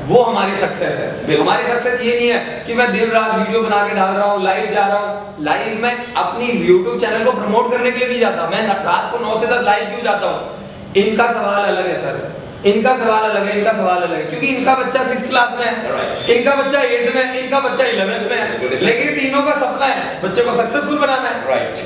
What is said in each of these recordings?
वो हमारी सक्सेस है। हमारी सक्सेस ये नहीं है कि मैं दिन रात वीडियो बना के डाल रहा हूँ, लाइव जा रहा हूँ। लाइव में अपनी यूट्यूब चैनल को प्रमोट करने के लिए नहीं जाता, मैं रात को 9 से 10 लाइव क्यों जाता हूँ। इनका सवाल अलग है सर, इनका सवाल अलग है, इनका सवाल अलग है, क्योंकि इनका बच्चा 6th क्लास में है, इनका बच्चा 8th में, इनका बच्चा 11th में है, लेकिन तीनों का सपना है बच्चे को सक्सेसफुल बनाना है। राइट,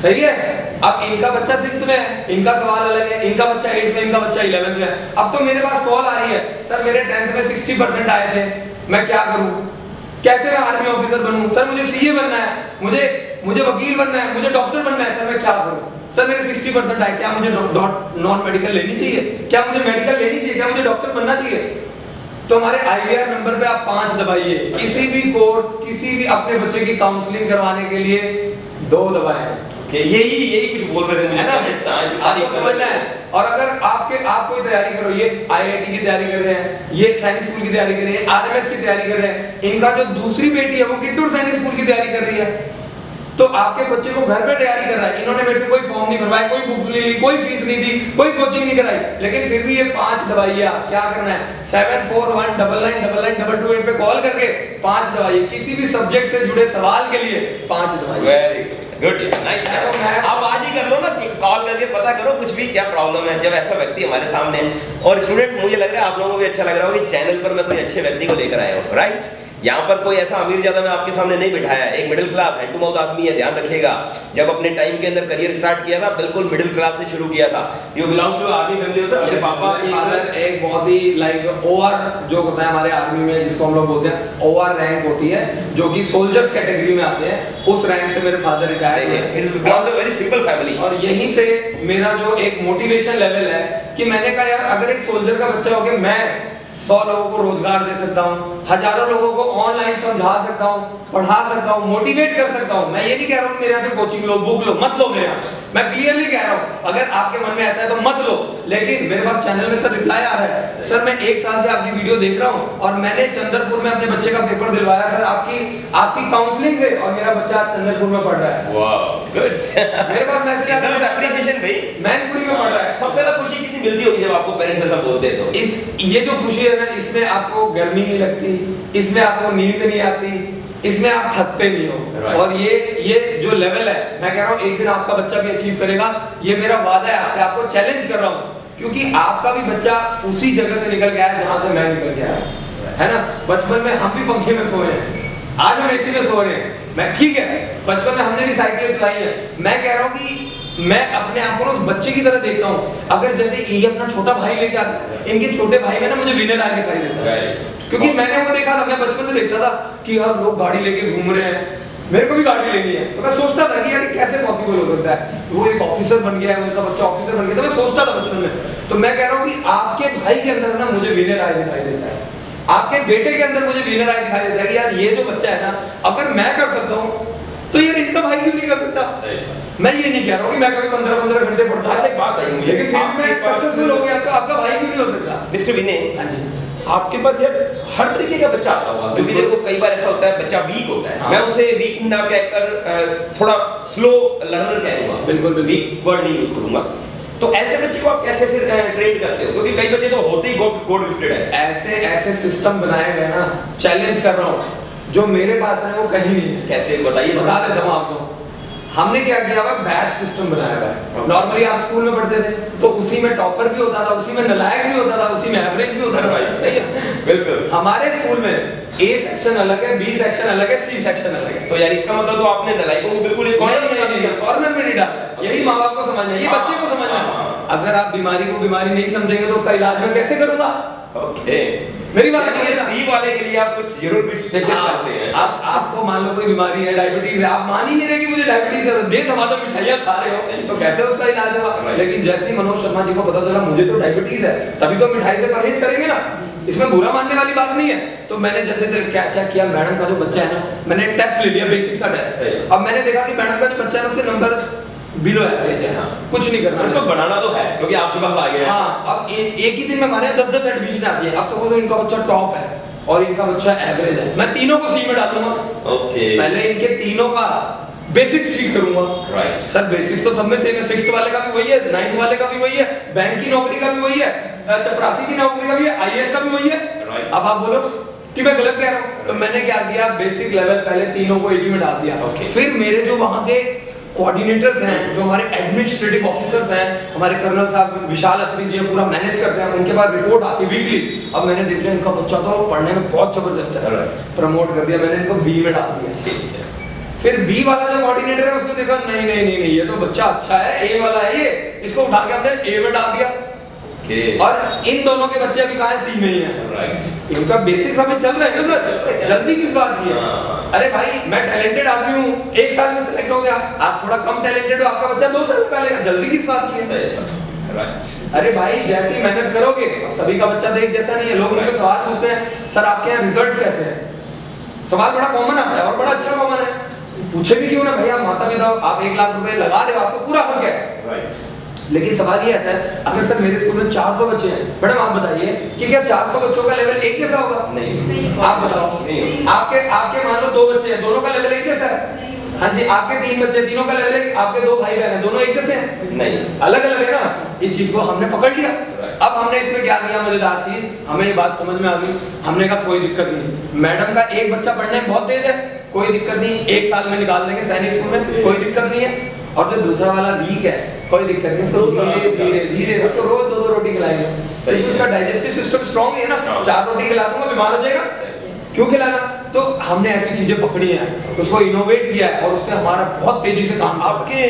सही है। अब इनका बच्चा 6th में है, इनका सवाल अलग है, इनका बच्चा 8th में, इनका बच्चा 11th में है। अब तो मेरे पास कॉल आ रही है, सर मेरे 10th में 60% आए थे, मैं क्या करूं, कैसे मैं आर्मी ऑफिसर बनूं, सर मुझे सीए बनना है, मुझे वकील बनना है, मुझे डॉक्टर बनना है, सर मैं क्या करूं, सर मेरे 60% आए, क्या मुझे नॉन मेडिकल लेनी चाहिए, क्या मुझे मेडिकल लेनी चाहिए, क्या मुझे डॉक्टर बनना चाहिए। तो हमारे IVR नंबर पे आप 5 दबाइए, किसी भी कोर्स, किसी भी अपने बच्चे की काउंसलिंग करवाने के लिए 2 दबाएं। यही कुछ बोल रहे थे, है ना, आपको समझना है। और अगर आप कोई तैयारी करो, ये IIT की तैयारी कर रहे हैं, ये सैनिक स्कूल की तैयारी कर रहे हैं, RMS की तैयारी कर रहे हैं, इनका जो दूसरी बेटी है वो किट्टूर सैनिक स्कूल की तैयारी कर रही है, तो आपके बच्चे को घर पे तैयारी कर रहा है, इन्होंने मेरे से कोई फॉर्म नहीं भरवाया, कोई बुक्स नहीं ली, कोई फीस नहीं दी, कोई कोचिंग नहीं कराई, लेकिन फिर भी ये 5 दवाइयाँ क्या करना है, 74199922 पे कॉल करके 5 दवाइयाँ, किसी भी सब्जेक्ट से जुड़े सवाल के लिए 5 दवाइयाँ। Very good, nice. आप आज ही कर लो ना, कॉल करके पता करो कुछ भी क्या प्रॉब्लम है। जब ऐसा व्यक्ति हमारे सामने, और स्टूडेंट्स मुझे लग रहा है आप लोगों को भी अच्छा लग रहा होगा कि चैनल पर मैं कोई अच्छे व्यक्ति को लेकर आया हूँ, राइट। यहाँ पर कोई ऐसा अमीर ज्यादा मैं आपके सामने नहीं बिठाया, एक middle class hand to mouth आदमी है, ध्यान रखिएगा। जब अपने टाइम के अंदर करियर स्टार्ट किया था, बिल्कुल मिडिल क्लास से शुरू किया था। You belong to army family sir? मेरे पापा एक बहुत ही लाइक OR जो होता है हमारे आर्मी में, जिसको हम लोग बोलते हैं OR रैंक होती है, जो कि सोल्जर्स कैटेगरी में आते हैं, उस रैंक से मेरे फादर रिटायर्ड हैं। It is because a very simple family. और यहीं से मेरा जो एक मोटिवेशन लेवल है कि मैंने कहा यार अगर एक सोल्जर का बच्चा होकर मैं 100 लोगों को रोजगार दे सकता हूँ, हजारों लोगों को ऑनलाइन समझा सकता हूँ, पढ़ा सकता हूँ, मोटिवेट कर सकता हूँ। मैं ये नहीं कह रहा हूँ मेरे यहाँ से कोचिंग लो, बुक लो, मत लो मेरे यहाँ से, मैं क्लियरली कह रहा हूँ अगर आपके मन में ऐसा है तो मत लो। लेकिन मेरे पास चैनल में सर रिप्लाई आ रहा है, सर मैं 1 साल से आपकी वीडियो देख रहा हूँ और मैंने चंद्रपुर में अपने बच्चे का पेपर दिलवाया सर आपकी काउंसलिंग से, और मेरा बच्चा चंद्रपुर में पढ़ रहा है। Wow, good. मेरे पास मैसेज आता है, एप्रिसिएशन भाई, मैनपुरी में पढ़ रहा है। सबसे ज्यादा खुशी कितनी मिलती होगी जब आपको पेरेंट्स ऐसा बोलते हैं तो? ये जो खुशी है ना, इसमें आपको गर्मी नहीं लगती, इसमें आपको नींद नहीं आती, इसमें आप थकते नहीं हो। और ये जो लेवल है, मैं कह रहा हूँ एक दिन आपका बच्चा भी अचीव करेगा, ये मेरा वादा है आपसे, आपको चैलेंज कर रहा हूँ, क्योंकि आपका भी बच्चा उसी जगह से निकल गया है जहां से मैं निकल गया है ना। बचपन में हम भी पंखे में सोए हैं, आज हम AC में सो रहे हैं, मैं ठीक है, बचपन में हमने भी साइकिलें चलाई है। मैं कह रहा हूँ कि मैं अपने आप को ना उस बच्चे की तरह देखता हूँ। अगर जैसे ये अपना छोटा भाई लेके आता, इनके छोटे भाई में ना मुझे विनर आगे दिखाई देता है, क्योंकि मैंने वो देखा था, मैं बचपन में देखता था कि यार लोग गाड़ी लेके घूम रहे हैं, मेरे को भी गाड़ी लेनी है, तो मैं सोचता था कि यार कैसे पॉसिबल हो सकता है, वो एक ऑफिसर बन गया है, उनका बच्चा ऑफिसर बन गया, तो मैं सोचता था बचपन में। तो मैं कह रहा हूँ कि आपके भाई के अंदर ना मुझे विनर आए दिखाई देता है, आपके बेटे के अंदर मुझे विनर आए दिखाई देता है कि यार ये जो बच्चा है ना, अगर मैं कर सकता हूँ तो यार इनका भाई क्यों नहीं कर सकता। मैं ये नहीं कह रहा हूँ कि मैं कभी 15-15 घंटे पढ़ता हूँ, एक बात आई मुझे, लेकिन फिर भी मैं सक्सेसफुल हो गया, तो आपका भाई क्यों नहीं हो सकता। मिस्टर विनय, हाँ जी, आपके पास यार हर तरीके का बच्चा आता होगा, क्योंकि देखो कई बार ऐसा होता है बच्चा वीक होता है, मैं उसे वीक ना कहकर थोड़ा स्लो लर्नर कहूंगा, बिल्कुल वीक वर्ड नहीं यूज करूंगा। तो ऐसे बच्चे को आप कैसे फिर ट्रेन करते हो, क्योंकि कई बच्चे तो होते ही गॉड गिफ्टेड है। ऐसे सिस्टम बनाए गए ना, चैलेंज कर रहा हूँ, जो मेरे पास है वो कहीं नहीं है। कैसे बताइए? बता देता हूँ आपको। हमने क्या किया हुआ, बैच सिस्टम बनाया हुआ है। नॉर्मली आप स्कूल में पढ़ते थे तो उसी में टॉपर भी होता था, उसी में नालायक भी होता था, उसी में एवरेज भी होता था, सही है? बिल्कुल। हमारे स्कूल में A सेक्शन अलग है, B सेक्शन अलग है, C सेक्शन अलग है। तो यार इसका मतलब तो आपने नालायकों को बिल्कुल एक कॉर्नर में नहीं डाला। यही माँ बाप को समझना है, ये बच्चे को समझना है। अगर आप बीमारी को बीमारी नहीं समझेंगे तो उसका इलाज मैं कैसे करूंगा? ओके, मेरी बात है। सी वाले के लिए आप कुछ जरूर कुछ स्पेशल करते हैं। आपको मान लो कोई बीमारी है, डायबिटीज है, आप मान ही नहीं रहे कि मुझे डायबिटीज है, दे धमाधम मिठाइयाँ खा रहे हो तो कैसे उसका इलाज होगा? लेकिन जैसे ही मनोज शर्मा जी को पता चला मुझे तो डायबिटीज है, तभी तो मिठाई से परहेज करेंगे ना, इसमें बुरा मानने वाली बात नहीं है। तो मैंने जैसे क्या चेक किया, मैडम का जो बच्चा है ना, मैंने टेस्ट ले लिया, बेसिक सा टेस्ट। अब मैंने देखा कि मैडम का जो बच्चा है उसके नंबर बिलो एवरेज है, कुछ नहीं करना, उसको बढ़ाना तो है क्योंकि आपके पास आ गया है। हाँ, अब एक ही दिन में हमारे 10-10 एडमिशन आती है। अब सपोज इनका बच्चा टॉप है और इनका बच्चा एवरेज है, मैं तीनों को सी में डालूंगा। ओके, पहले इनके तीनों का बेसिक्स ठीक करूंगा। राइट सर, बेसिक्स तो सब में सेम है, 6th वाले का भी वही है, 9th वाले का भी वही है, बैंक की नौकरी का भी वही है, चपरासी की नौकरी का भी है, IAS का भी वही है। अब आप बोलो कि मैं गलत कह रहा हूँ। तो मैंने क्या किया, बेसिक लेवल पहले तीनों को एक ही में डाल दिया। फिर मेरे जो वहाँ के कोऑर्डिनेटर्स हैं, जो हमारे एडमिनिस्ट्रेटिव ऑफिसर्स हैं, हमारे कर्नल साहब विशाल अत्री जी पूरा मैनेज करते हैं, उनके पास रिपोर्ट आती वीकली। अब मैंने देख लिया इनका बच्चा तो पढ़ने में बहुत जबरदस्त है, प्रमोट कर दिया मैंने, इनको बी में डाल दिया। फिर बी वाला जो कोऑर्डिनेटर है उसने देखा नहीं नहीं नहीं नहीं ये तो बच्चा अच्छा है, ए वाला है ये, इसको उठा के हमने ए में डाल दिया। और इन दोनों के बच्चे अभी कहाँ है, सी में ही है। इनका बेसिक्स अभी चल रहा है ना सर, जल्दी किस बात की है? अरे भाई मैं टैलेंटेड आदमी हूँ, 1 साल में सिलेक्ट हो गया, आप थोड़ा कम टैलेंटेड हो, आपका बच्चा 2 साल में लेगा, जल्दी किस बात की है? अरे भाई जैसी मेहनत करोगे, सभी का बच्चा देख जैसा नहीं है। लोग मुझसे सवाल पूछते हैं सर आपके यहाँ रिजल्ट कैसे है, सवाल बड़ा कॉमन आता है और बड़ा अच्छा कॉमन है, पूछे भी क्यों ना भैया, माता पिता आप 1 लाख रुपए लगा दे, आपको पूरा हक है। लेकिन सवाल ये आता है अगर सर मेरे स्कूल में 400 बच्चे हैं, मैडम आप बताइए कि क्या 400 बच्चों का लेवल एक जैसा होगा? नहीं। आप बताओ, आपके मान लो 2 बच्चे हैं, दोनों का लेवल एक जैसा है? हाँ जी। आपके 3 बच्चे, तीनों का लेवल है, आपके 2 भाई बहन हैं, दोनों एक जैसे हैं? नहीं, अलग अलग है ना। इस चीज को हमने पकड़ लिया। अब हमने इसमें क्या दिया मजेदार चीज, हमें ये बात समझ में आ गई, हमने कहा कोई दिक्कत नहीं, मैडम का एक बच्चा पढ़ने में बहुत तेज है, कोई दिक्कत नहीं, 1 साल में निकाल देंगे सैनिक स्कूल में, कोई दिक्कत नहीं है। और जो दूसरा वाला वीक है, कोई दिक्कत नहीं, उसको धीरे धीरे धीरे उसको रोज 2-2 रोटी खिलाएंगे, क्योंकि उसका डाइजेस्टिव सिस्टम स्ट्रांग है ना। 4 रोटी खिला दूंगा बीमार हो जाएगा, क्यों खिलाना? तो हमने ऐसी चीजें पकड़ी हैं, उसको इनोवेट किया है और उस पे हमारा बहुत तेजी से काम। आपके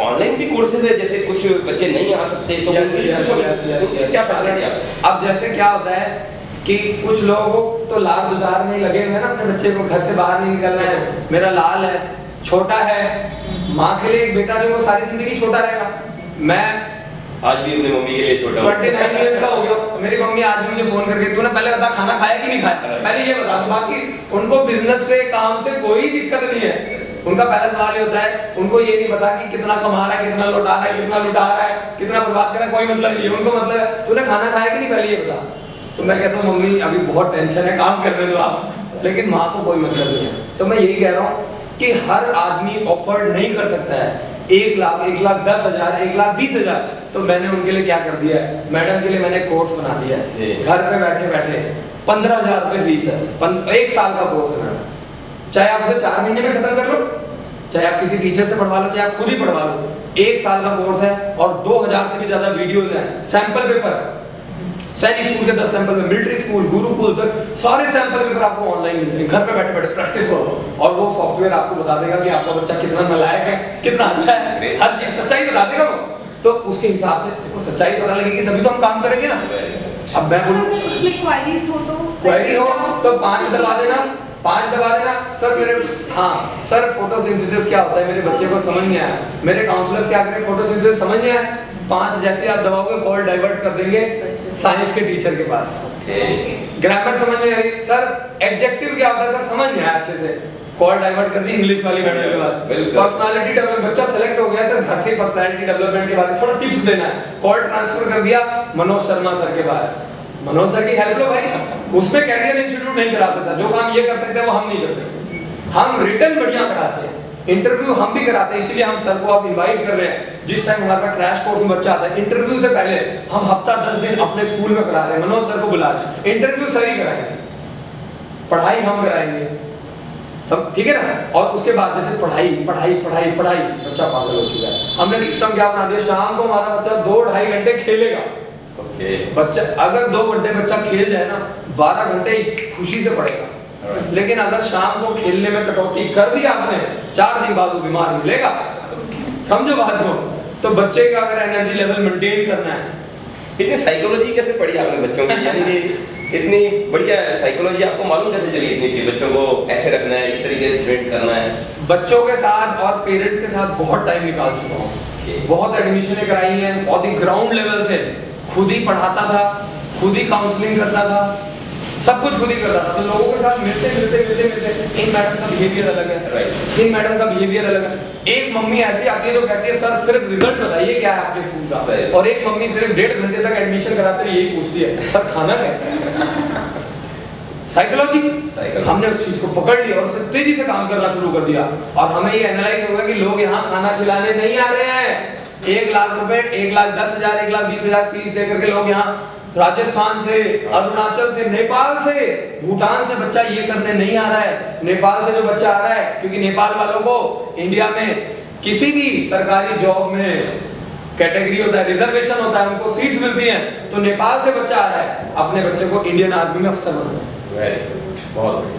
ऑनलाइन भी कोर्सेज है, जैसे कुछ बच्चे नहीं आ सकते तो क्या फैसिलिटी है? अब जैसे क्या होता है कि कुछ लोगों तो लाल दुधार में लगे हुए हैं ना, अपने बच्चे को घर से बाहर नहीं निकलना है, मेरा लाल है, छोटा है, माँ के लिए एक बेटा जो वो सारी जिंदगी छोटा रहेगा। मैं आज भी अपनी मम्मी के लिए छोटा हूं, 29 इयर्स का हो गया, मेरी मम्मी आज भी मुझे फोन करके तूने पहले बता खाना खाया कि नहीं खाया, पहले ये बता। बाकी उनको बिजनेस से काम से कोई दिक्कत नहीं है, उनका पहला सवाल ये होता है, उनको ये नहीं पता कि कितना कमा रहा है, कितना लौटा रहा है, कितना लुटा रहा है, कितना बर्बाद कर रहा है, कोई मतलब नहीं है। उनको मतलब है तूने खाना खाया कि नहीं, पहले ये बता। तो मैं कहता हूँ मम्मी अभी बहुत टेंशन है, काम करने दो आप, लेकिन माँ को कोई मतलब नहीं है। तो मैं यही कह रहा हूँ कि हर आदमी अफोर्ड नहीं कर सकता है 1 लाख, 1,10,000, 1,20,000। तो मैंने उनके लिए क्या कर दिया है, मैडम के लिए मैंने कोर्स बना दिया है, घर पे बैठे बैठे 15,000 रुपए फीस है, 1 साल का कोर्स है। चाहे आप उसे 4 महीने में खत्म कर लो, चाहे आप किसी टीचर से पढ़वा लो, चाहे आप खुद ही पढ़वा लो, 1 साल का कोर्स है और 2,000 से भी ज्यादा वीडियोस हैं, सैंपल पेपर, सैनिक स्कूल के 10 सैंपल में, मिलिट्री स्कूल, गुरुकुल तक सारे सैंपल पेपर आपको ऑनलाइन मिल जाएंगे, घर पे बैठे बैठे प्रैक्टिस करो और वो सॉफ्टवेयर आपको बता देगा कि आपका बच्चा कितना नालायक है, कितना अच्छा है, हर चीज सच्चाई बता देगा वो। तो उसके हिसाब से देखो सच्चाई पता लगेगी तभी तो हम काम करेंगे ना। अब मैं बोलूं उसमें क्वेरीज हो तो 5 दबा देना, 5 दबा देना। सर मेरे हाँ सर फोटोसिंथेसिस क्या होता है, मेरे बच्चे को समझ नहीं आया, मेरे काउंसलर्स क्या करें, फोटोसिंथेसिस समझ नहीं आया, 5 जैसे आप दबाओगे कॉल डाइवर्ट कर देंगे साइंस के टीचर के पास। ग्रामर समझ नहीं आ रही सर, एडजेक्टिव क्या होता है सर समझ नहीं आया अच्छे से, कॉल डाइवर्ट कर दी इंग्लिश वाली मैडम के बाद। पर्सनालिटी डेवलपमेंट, बच्चा सेलेक्ट हो गया सर, घर से पर्सनालिटी डेवलपमेंट के बारे में थोड़ा टिप्स देना है, कॉल ट्रांसफर कर दिया मनोज शर्मा सर के पास, मनोज सर की हेल्प लो भाई, उसमें कैरियर इंस्टीट्यूट नहीं करा सकता, जो काम ये कर सकते हैं वो हम नहीं कर सकते। हम रिटर्न बढ़िया कराते हैं, इंटरव्यू हम भी कराते हैं, इसीलिए हम सर को आप इनवाइट कर रहे हैं। जिस टाइम हमारा क्रैश कोर्स में बच्चा आता है, इंटरव्यू से पहले हम हफ्ता 10 दिन अपने स्कूल में करा रहे हैं, मनोज सर को बुला रहे हैं, इंटरव्यू सर ही कराएंगे, पढ़ाई हम कराएंगे, सब ठीक है ना। और उसके बाद जैसे पढ़ाई पढ़ाई पढ़ाई पढ़ाई, बच्चा पागल हो चुका है, हमने सिस्टम क्या बना दिया, शाम को हमारा बच्चा 2-2.5 घंटे खेलेगा। बच्चा अगर 2 घंटे बच्चा खेल जाए ना, 12 घंटे खुशी से पढ़ेगा। लेकिन अगर शाम को खेलने में कटौती कर दी आपने, 4 दिन बाद वो बीमार मिलेगा, समझो बात को। तो बच्चे का अगर एनर्जी लेवल मेंटेन करना है, इतनी साइकोलॉजी कैसे पढ़ी आपने बच्चों की, यानी कि इतनी बढ़िया साइकोलॉजी आपको मालूम कैसे चली इतनी कि बच्चों को ऐसे रखना है, इस तरीके से ट्रेन करना है? बच्चों के साथ और पेरेंट्स के साथ बहुत टाइम निकाल चुका हूँ, बहुत एडमिशनें कराई हैं, बहुत ही ग्राउंड लेवल से खुद ही पढ़ाता था, खुद ही काउंसलिंग करता था, सब कुछ खुद ही करता था। तो लोगों के साथ मिलते इन मैडम का बिहेवियर अलग है, इन मैडम का बिहेवियर अलग है। एक मम्मी ऐसी आती है जो कहती है सर सिर्फ रिजल्ट बताइए क्या है आपके स्कूल का, और एक मम्मी सिर्फ 1.5 घंटे तक एडमिशन कराते हुए यही पूछती है सर खाना कैसा है। साइकोलॉजी, हमने उस चीज को पकड़ लिया और उसने तेजी से काम करना शुरू कर दिया। और हमें ये एनालाइज होगा कि लोग यहाँ खाना खिलाने नहीं आ रहे हैं, 1 लाख रुपए, 1,10,000, 1,20,000 फीस दे करके लोग यहाँ राजस्थान से, अरुणाचल से, नेपाल से, भूटान से बच्चा ये करने नहीं आ रहा है। नेपाल से जो बच्चा आ रहा है, क्योंकि नेपाल वालों को इंडिया में किसी भी सरकारी जॉब में कैटेगरी होता है, रिजर्वेशन होता है, उनको सीट्स मिलती हैं, तो नेपाल से बच्चा आ रहा है, अपने बच्चे को इंडियन आर्मी में अफसर बनाना है। वेरी गुड, बहुत बढ़िया।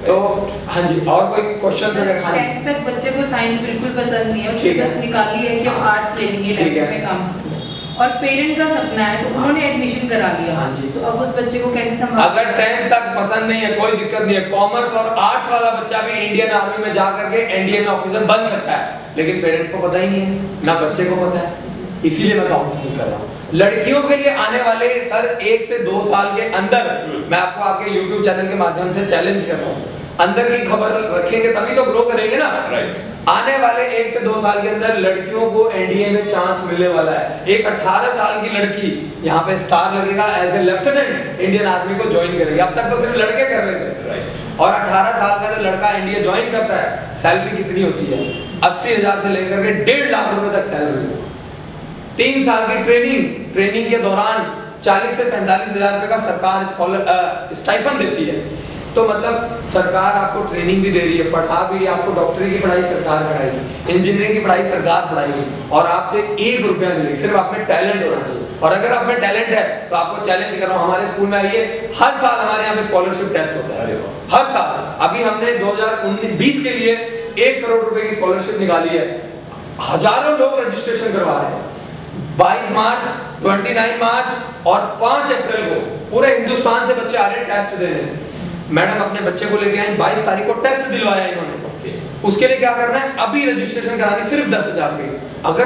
तो हाँ जी, और कोई क्वेश्चन है? हाँ जी, 10th तक बच्चे को साइंस बिल्कुल पसंद नहीं है, उसने बस निकाली है कि हम आर्ट्स ले लेंगे, 10th में काम, और पेरेंट का सपना है तो उन्होंने एडमिशन करा लिया। हाँ जी, तो अब उस बच्चे को कैसे संभालना? अगर 10th तक पसंद नहीं है, कोई दिक्कत नहीं है, कॉमर्स और आर्ट्स वाला बच्चा भी इंडियन आर्मी में जा करके एनडीए में ऑफिसर बन सकता है, लेकिन पेरेंट्स को पता ही नहीं है, ना बच्चे को पता है, इसीलिए मैं काउंसलिंग कर रहा हूँ। लड़कियों के लिए आने वाले सर 1 से 2 साल के अंदर, मैं आपको आपके YouTube चैनल के माध्यम से चैलेंज कर रहा हूँ, अंदर की खबर रखेंगे तभी तो ग्रो करेंगे ना। आने वाले 1 से 2 साल के अंदर लड़कियों को एनडीए में चांस मिलने वाला है। एक 18 साल की लड़की यहाँ पे स्टार लगेगा, as a lieutenant Indian army को ज्वाइन करेगी। अब तक तो सिर्फ लड़के कर रहे थे, और 18 साल का जो लड़का एनडीए ज्वाइन करता है, सैलरी कितनी होती है? 80,000 से लेकर के 1.5 लाख रुपए तक सैलरी। 3 साल की ट्रेनिंग के दौरान 40 से 45,000 रुपए का सरकार स्टाइफन देती है। तो मतलब सरकार आपको ट्रेनिंग भी दे रही है, पढ़ा भी रही है, आपको डॉक्टरी की पढ़ाई सरकार कराएगी, इंजीनियरिंग की पढ़ाई सरकार पढ़ाएगी, और आपसे 1 रुपया मिलेगा, सिर्फ आप में टैलेंट होना चाहिए। और अगर आप में टैलेंट है तो आपको चैलेंज कर रहा हूँ, हमारे स्कूल में आइए, हर साल हमारे यहाँ पे स्कॉलरशिप टेस्ट होता है, हर साल। अभी हमने 2019-20 के लिए 1 करोड़ रुपए की स्कॉलरशिप निकाली है, हजारों लोग रजिस्ट्रेशन करवा रहे हैं। 22 मार्च, 29 मार्च और 5 अप्रैल को पूरे हिंदुस्तान से बच्चे आ रहे हैं टेस्ट देने। मैडम अपने बच्चे को लेके आई, 22 तारीख को टेस्ट दिलवाया इन्होंने। उसके लिए क्या करना है? अभी रजिस्ट्रेशन करानी, सिर्फ 10,000 रुपए। अगर